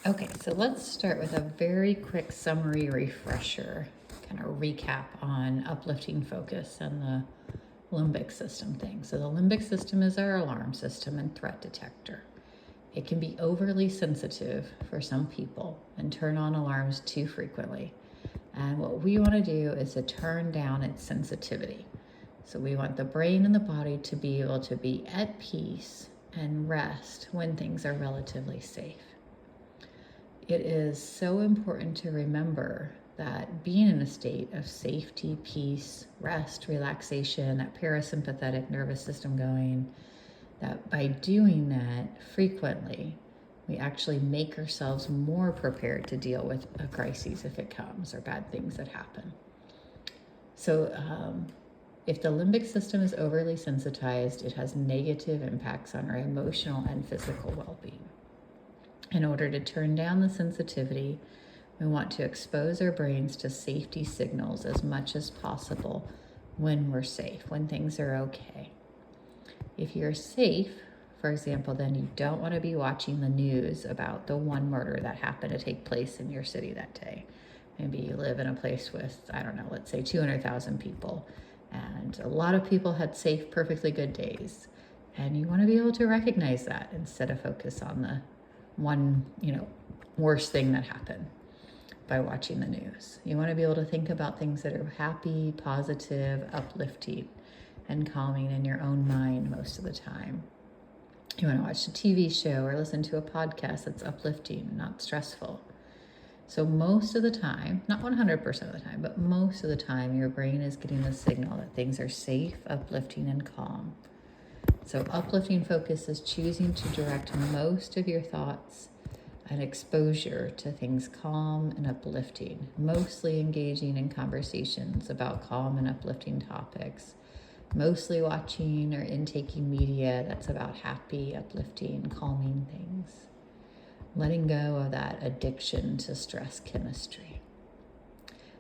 Okay, so let's start with a very quick summary refresher, kind of recap on uplifting focus and the limbic system thing. So the limbic system is our alarm system and threat detector. It can be overly sensitive for some people and turn on alarms too frequently. And what we want to do is to turn down its sensitivity. So we want the brain and the body to be able to be at peace and rest when things are relatively safe. It is so important to remember that being in a state of safety, peace, rest, relaxation, that parasympathetic nervous system going, that by doing that frequently, we actually make ourselves more prepared to deal with a crisis if it comes or bad things that happen. So if the limbic system is overly sensitized, it has negative impacts on our emotional and physical well-being. In order to turn down the sensitivity, we want to expose our brains to safety signals as much as possible when we're safe, when things are okay. If you're safe, for example, then you don't want to be watching the news about the one murder that happened to take place in your city that day. Maybe you live in a place with, I don't know, let's say 200,000 people, and a lot of people had safe, perfectly good days. And you want to be able to recognize that instead of focus on the one, worst thing that happened by watching the news. You want to be able to think about things that are happy, positive, uplifting, and calming in your own mind most of the time. You want to watch a TV show or listen to a podcast that's uplifting, not stressful. So most of the time, not 100% of the time, but most of the time, your brain is getting the signal that things are safe, uplifting, and calm. So uplifting focus is choosing to direct most of your thoughts and exposure to things calm and uplifting, mostly engaging in conversations about calm and uplifting topics, mostly watching or intaking media that's about happy, uplifting, calming things. Letting go of that addiction to stress chemistry.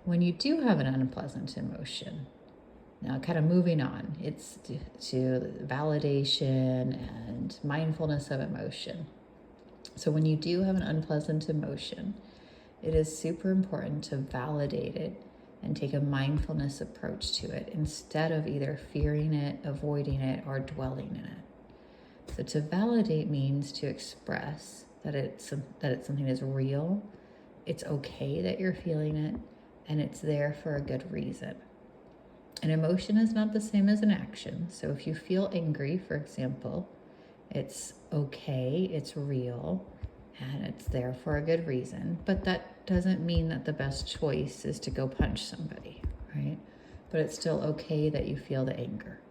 When you do have an unpleasant emotion, now kind of moving on, it's to validation and mindfulness of emotion. So when you do have an unpleasant emotion, it is super important to validate it and take a mindfulness approach to it instead of either fearing it, avoiding it, or dwelling in it. So to validate means to express that it's something that's real, it's okay that you're feeling it, and it's there for a good reason. An emotion is not the same as an action. So if you feel angry, for example, it's okay, it's real, and it's there for a good reason. But that doesn't mean that the best choice is to go punch somebody, right? But it's still okay that you feel the anger.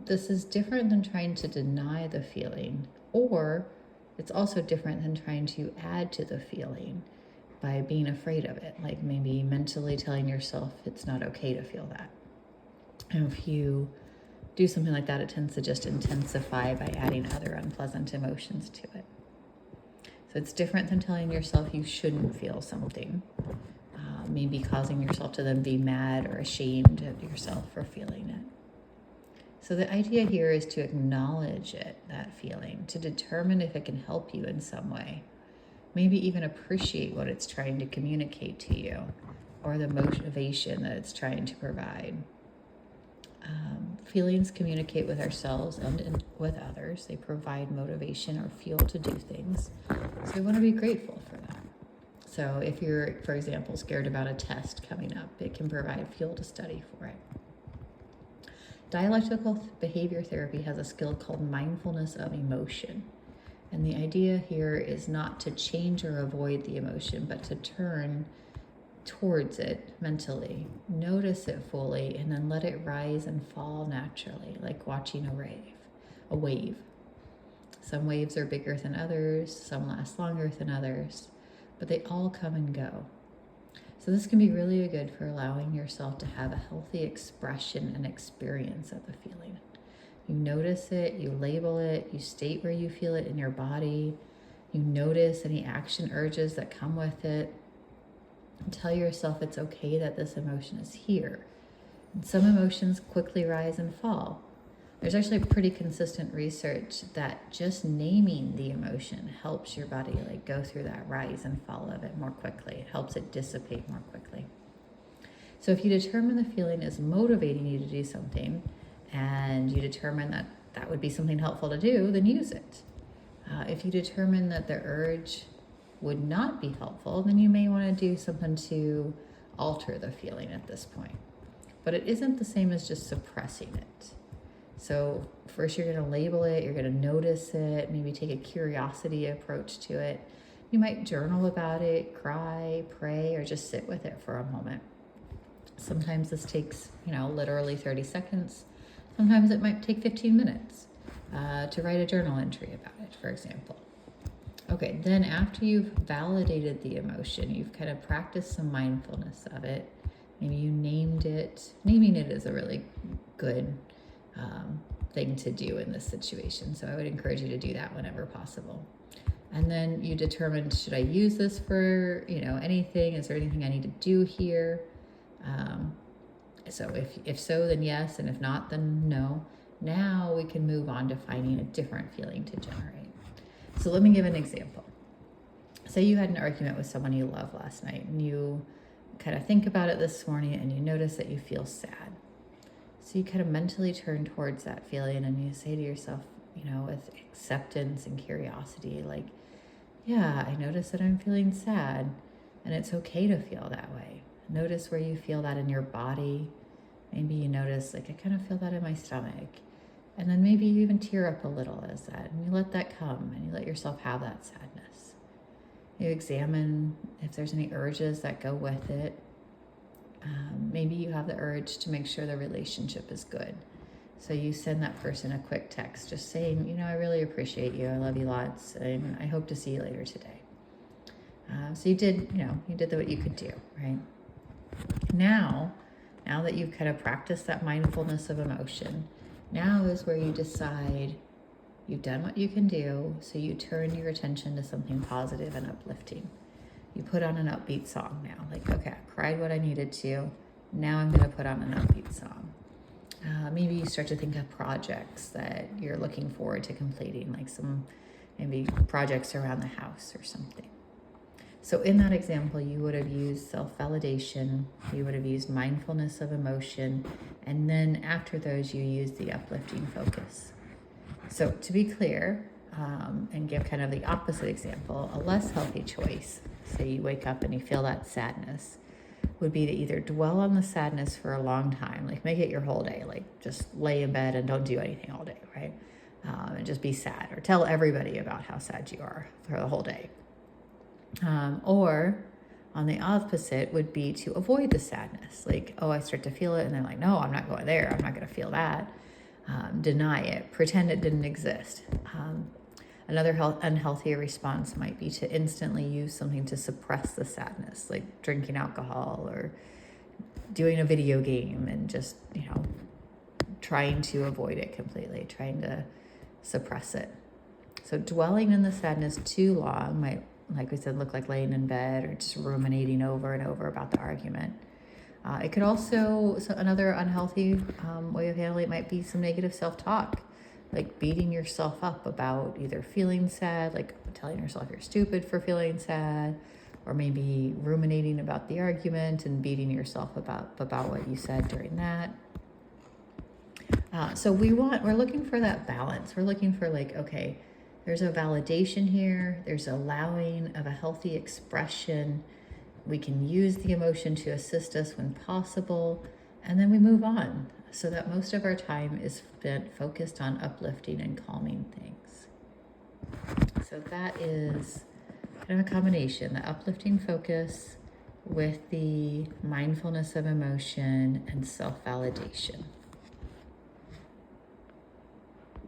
This is different than trying to deny the feeling, or it's also different than trying to add to the feeling by being afraid of it, like maybe mentally telling yourself it's not okay to feel that. And if you do something like that, it tends to just intensify by adding other unpleasant emotions to it. So it's different than telling yourself you shouldn't feel something, maybe causing yourself to then be mad or ashamed of yourself for feeling it. So the idea here is to acknowledge it, that feeling, to determine if it can help you in some way. Maybe even appreciate what it's trying to communicate to you or the motivation that it's trying to provide. Feelings communicate with ourselves and with others. They provide motivation or fuel to do things. So we want to be grateful for that. So if you're, for example, scared about a test coming up, it can provide fuel to study for it. Dialectical behavior therapy has a skill called mindfulness of emotion. And the idea here is not to change or avoid the emotion, but to turn towards it mentally, notice it fully, and then let it rise and fall naturally, like watching a wave. Some waves are bigger than others, some last longer than others, but they all come and go. So this can be really good for allowing yourself to have a healthy expression and experience of the feeling. You notice it, you label it, you state where you feel it in your body, you notice any action urges that come with it, and tell yourself it's okay that this emotion is here. And some emotions quickly rise and fall, There's actually pretty consistent research that just naming the emotion helps your body like go through that rise and fall of it more quickly. It helps it dissipate more quickly. So if you determine the feeling is motivating you to do something, and you determine that that would be something helpful to do, then use it. If you determine that the urge would not be helpful, then you may want to do something to alter the feeling at this point. But it isn't the same as just suppressing it. So first you're going to label it, you're going to notice it, maybe take a curiosity approach to it. You might journal about it, cry, pray, or just sit with it for a moment. Sometimes this takes, literally 30 seconds. Sometimes it might take 15 minutes to write a journal entry about it, for example. Okay, then after you've validated the emotion, you've kind of practiced some mindfulness of it. Maybe you named it. Naming it is a really good thing to do in this situation. So I would encourage you to do that whenever possible. And then you determine, should I use this for, anything? Is there anything I need to do here? So if so, then yes. And if not, then no. Now we can move on to finding a different feeling to generate. So let me give an example. Say you had an argument with someone you love last night, and you kind of think about it this morning and you notice that you feel sad. So you kind of mentally turn towards that feeling and you say to yourself, with acceptance and curiosity, like, yeah, I notice that I'm feeling sad, and it's okay to feel that way. Notice where you feel that in your body. Maybe you notice, like, I kind of feel that in my stomach. And then maybe you even tear up a little as that, and you let that come, and you let yourself have that sadness. You examine if there's any urges that go with it. Maybe you have the urge to make sure the relationship is good. So you send that person a quick text just saying, I really appreciate you. I love you lots. And I hope to see you later today. So you did what you could do, right? Now that you've kind of practiced that mindfulness of emotion, now is where you decide you've done what you can do. So you turn your attention to something positive and uplifting. You put on an upbeat song now. Like, okay, I cried what I needed to. Now I'm going to put on an upbeat song. Maybe you start to think of projects that you're looking forward to completing, like maybe projects around the house or something. So in that example, you would have used self-validation, you would have used mindfulness of emotion, and then after those, you use the uplifting focus. So to be clear, and give kind of the opposite example, a less healthy choice, say you wake up and you feel that sadness, would be to either dwell on the sadness for a long time, like make it your whole day, like just lay in bed and don't do anything all day, right? And just be sad, or tell everybody about how sad you are for the whole day. Or on the opposite would be to avoid the sadness. Like, oh, I start to feel it, and then like, no, I'm not going there. I'm not going to feel that. Deny it, pretend it didn't exist. Another unhealthy response might be to instantly use something to suppress the sadness, like drinking alcohol or doing a video game and just, trying to avoid it completely, trying to suppress it. So dwelling in the sadness too long might, like we said, look like laying in bed or just ruminating over and over about the argument. It could also, so another unhealthy way of handling it might be some negative self-talk, like beating yourself up about either feeling sad, like telling yourself you're stupid for feeling sad, or maybe ruminating about the argument and beating yourself about what you said during that. So we're looking for that balance. We're looking for like, okay, there's a validation here. There's allowing of a healthy expression. We can use the emotion to assist us when possible, and then we move on, so that most of our time is spent focused on uplifting and calming things. So that is kind of a combination, the uplifting focus with the mindfulness of emotion and self-validation.